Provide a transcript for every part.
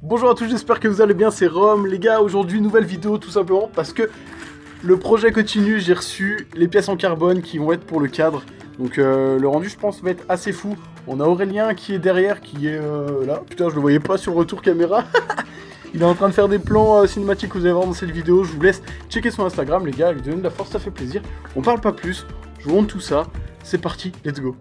Bonjour à tous, j'espère que vous allez bien, c'est Rome. Les gars, aujourd'hui nouvelle vidéo tout simplement parce que le projet continue, j'ai reçu les pièces en carbone qui vont être pour le cadre. Donc le rendu je pense va être assez fou. On a Aurélien qui est derrière, qui est là. Putain, je le voyais pas sur retour caméra. Il est en train de faire des plans cinématiques que vous allez voir dans cette vidéo. Je vous laisse checker son Instagram les gars, lui donner de la force, ça fait plaisir. On parle pas plus, je vous montre tout ça. C'est parti, let's go.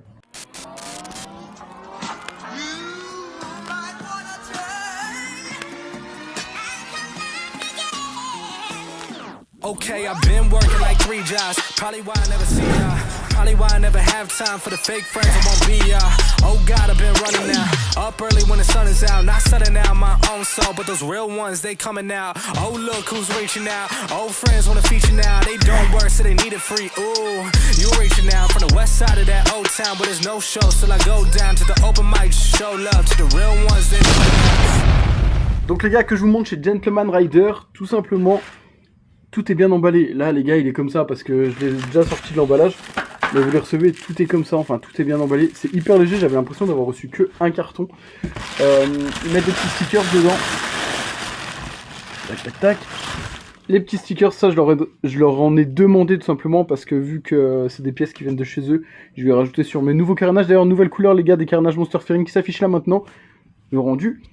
Okay, I've been working like 3 jobs. Probably why I never see ya. Probably why I never have time for the fake friends I won't be ya. Oh God, I've been running now. Up early when the sun is out. Not setting out my own soul, but those real ones, they coming out. Oh, look who's reaching out. Old friends wanna feature now. They don't work, so they need it free. Ooh, you reaching out from the west side of that old town, but there's no show, so I go down to the open mic, show love to the real ones. Donc les gars, que je vous montre chez Gentleman Rider, tout simplement. Tout est bien emballé. Là, les gars, il est comme ça parce que je l'ai déjà sorti de l'emballage. Mais vous les recevez, tout est comme ça. Enfin, tout est bien emballé. C'est hyper léger. J'avais l'impression d'avoir reçu que un carton. Ils mettent des petits stickers dedans. Tac, tac, tac. Les petits stickers, ça, je leur en ai demandé tout simplement parce que vu que c'est des pièces qui viennent de chez eux, je vais rajouter sur mes nouveaux carénages. D'ailleurs, nouvelle couleur, les gars, des carénages Monster Fairing qui s'affichent là maintenant. Le rendu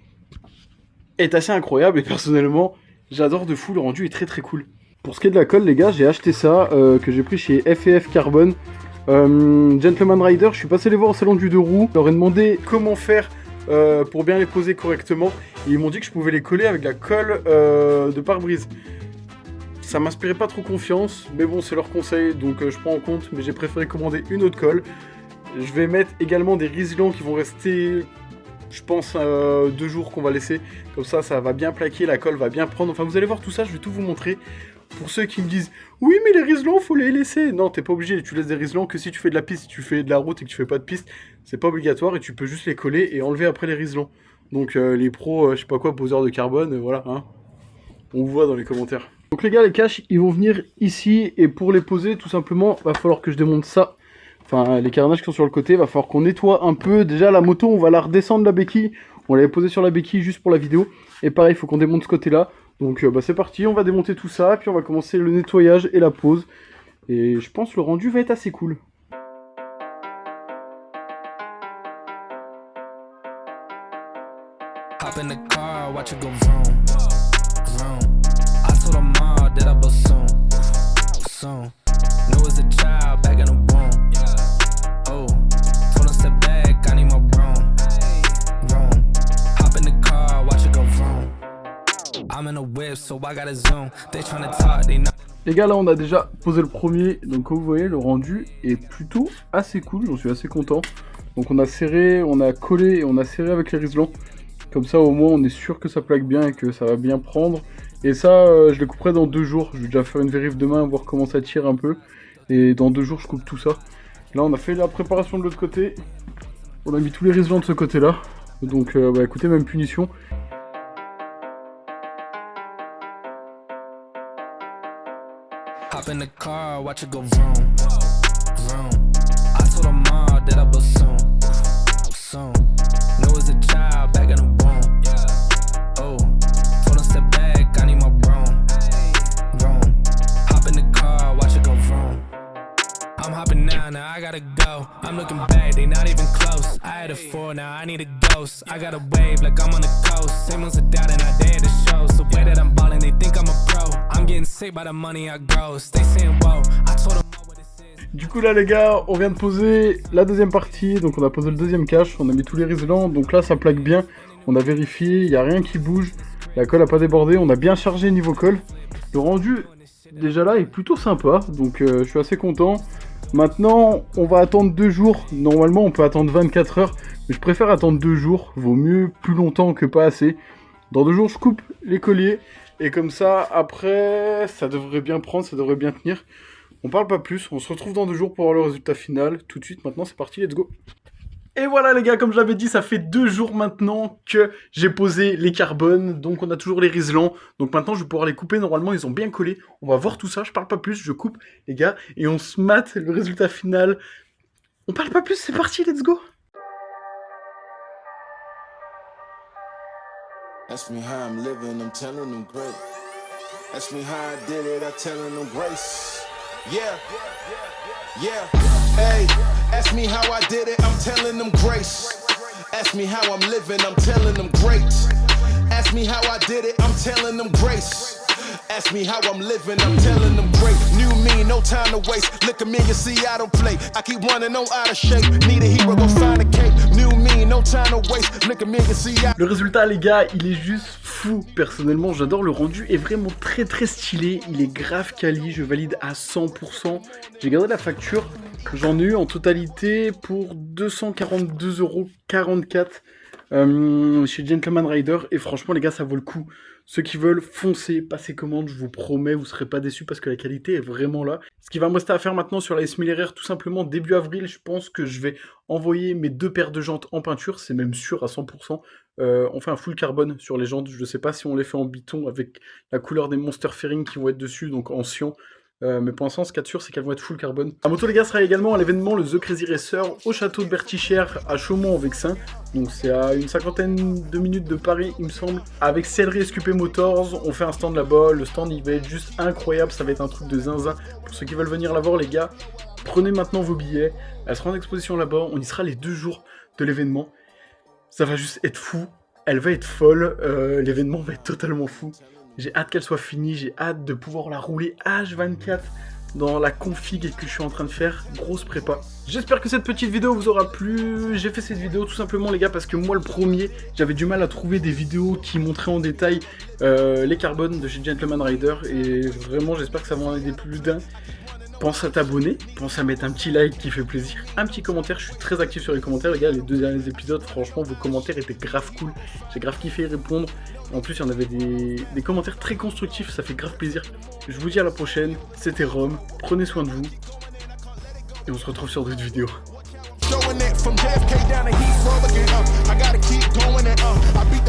est assez incroyable et personnellement, j'adore de fou. Le rendu est très très cool. Pour ce qui est de la colle, les gars, j'ai acheté ça, que j'ai pris chez F&F Carbone. Gentleman Rider, je suis passé les voir au salon du 2 roues. Je leur ai demandé comment faire pour bien les poser correctement. Et ils m'ont dit que je pouvais les coller avec la colle de pare-brise. Ça m'inspirait pas trop confiance, mais bon, c'est leur conseil, donc je prends en compte. Mais j'ai préféré commander une autre colle. Je vais mettre également des riselants qui vont rester... Je pense 2 jours qu'on va laisser, comme ça va bien plaquer, la colle va bien prendre, enfin vous allez voir tout ça, je vais tout vous montrer. Pour ceux qui me disent, oui mais les riselants faut les laisser, non t'es pas obligé, tu laisses des riselants que si tu fais de la piste, si tu fais de la route et que tu fais pas de piste, c'est pas obligatoire et tu peux juste les coller et enlever après les riselants. Donc les pros, je sais pas quoi, poseurs de carbone, voilà, hein. On vous voit dans les commentaires. Donc les gars, les caches, ils vont venir ici et pour les poser tout simplement, va falloir que je démonte ça. Enfin, les carénages qui sont sur le côté, va falloir qu'on nettoie un peu. Déjà, la moto, on va la redescendre la béquille. On l'avait posée sur la béquille juste pour la vidéo. Et pareil, il faut qu'on démonte ce côté-là. Donc, c'est parti, on va démonter tout ça. Puis on va commencer le nettoyage et la pose. Et je pense que le rendu va être assez cool. Hop in the car, watch it go vroom, vroom. I told her mom that I bust soon, soon. Knew as a child back in the womb. Oh, told her step back, I need my room, room. Hop in the car, watch it go vroom. I'm in a whip, so I gotta zoom. They tryna talk, they not. Les gars, là on a déjà posé le premier. Donc comme vous voyez, le rendu est plutôt assez cool. J'en suis assez content. Donc on a serré, on a collé et on a serré avec les riselants. Comme ça au moins on est sûr que ça plaque bien et que ça va bien prendre. Et ça je les couperai dans 2 jours. Je vais déjà faire une vérif demain, voir comment ça tire un peu. Et dans 2 jours je coupe tout ça. Là on a fait la préparation de l'autre côté. On a mis tous les riselants de ce côté là. Donc bah écoutez, même punition. Hop in the car, watch it go vroom, vroom. I told her mom that I bust soon, soon. Knew as a child back in the womb. Oh, told her step back, I need my room, room. Hop in the car, watch it go vroom. I'm hopping now I gotta go. I'm looking back, they not even close. I had a 4, now I need a ghost. I got a wave like I'm on the coast. Same ones are down and I dare the shows. The way that I'm ballin', they think I'm a pro. I'm getting sick by the money I gross. They saying whoa, I told them what this is. Du coup là les gars, on vient de poser la deuxième partie. Donc on a posé le deuxième cache, on a mis tous les riselants. Donc là ça plaque bien, on a vérifié, il n'y a rien qui bouge. La colle a pas débordé, on a bien chargé niveau colle. Le rendu déjà là est plutôt sympa, donc je suis assez content. Maintenant, on va attendre 2 jours. Normalement, on peut attendre 24 heures. Mais je préfère attendre 2 jours. Vaut mieux plus longtemps que pas assez. Dans 2 jours, je coupe les colliers. Et comme ça, après, ça devrait bien prendre, ça devrait bien tenir. On parle pas plus. On se retrouve dans 2 jours pour voir le résultat final. Tout de suite, maintenant, c'est parti, let's go. Et voilà les gars, comme je l'avais dit, ça fait 2 jours maintenant que j'ai posé les carbones. Donc on a toujours les riselants. Donc maintenant je vais pouvoir les couper. Normalement ils ont bien collé. On va voir tout ça, je parle pas plus, je coupe les gars. Et on se mate le résultat final. On parle pas plus, c'est parti, let's go. Ask me how I'm living, I'm telling them great. Ask me how I did it, I'm telling them grace. Yeah, yeah, hey. Ask me how I did it, I'm telling them grace. Ask me how I'm living, I'm telling them great. Ask me how I did it, I'm telling them grace. Ask me how I'm living, I'm telling them great. New me, no time to waste. Look at me, you see I don't play. I keep running, no out of shape. Need a hero, go find a cape. New me, no time to waste. Look at me, you see I... Le résultat les gars, il est juste fou. Personnellement, j'adore, le rendu est vraiment très stylé. Il est grave quali, je valide à 100%. J'ai gardé la facture. J'en ai eu en totalité pour 242,44€ chez Gentleman Rider. Et franchement les gars, ça vaut le coup. Ceux qui veulent, foncez, passez commande, je vous promets, vous serez pas déçus parce que la qualité est vraiment là. Ce qui va me rester à faire maintenant sur la S1000 RR, tout simplement, début avril, je pense que je vais envoyer mes 2 paires de jantes en peinture, c'est même sûr à 100%. On fait un full carbone sur les jantes, je sais pas si on les fait en biton avec la couleur des Monster Fairing qui vont être dessus, donc en cyan. Mais pour l'instant, ce qu'il y a de sûr, c'est qu'elles vont être full carbone. La moto, les gars, sera également à l'événement le The Crazy Racer au château de Bertichères à Chaumont-en-Vexin. Donc c'est à une 50aine de minutes de Paris, il me semble. Avec Celery SQP Motors, on fait un stand là-bas. Le stand, il va être juste incroyable. Ça va être un truc de zinzin. Pour ceux qui veulent venir la voir, les gars, prenez maintenant vos billets. Elle sera en exposition là-bas. On y sera les 2 jours de l'événement. Ça va juste être fou. Elle va être folle. L'événement va être totalement fou. J'ai hâte qu'elle soit finie, j'ai hâte de pouvoir la rouler H24 dans la config que je suis en train de faire, grosse prépa. J'espère que cette petite vidéo vous aura plu. J'ai fait cette vidéo tout simplement les gars parce que moi le premier, j'avais du mal à trouver des vidéos qui montraient en détail les carbones de chez Gentleman Rider. Et vraiment j'espère que ça va en aider plus d'un. Pense à t'abonner, pense à mettre un petit like qui fait plaisir, un petit commentaire, je suis très actif sur les commentaires les gars, les 2 derniers épisodes, franchement vos commentaires étaient grave cool, j'ai grave kiffé y répondre, en plus il y en avait des commentaires très constructifs, ça fait grave plaisir. Je vous dis à la prochaine, c'était Rome, prenez soin de vous, et on se retrouve sur d'autres vidéos. Showing it from JFK down to Heathrow again, I gotta keep going and I beat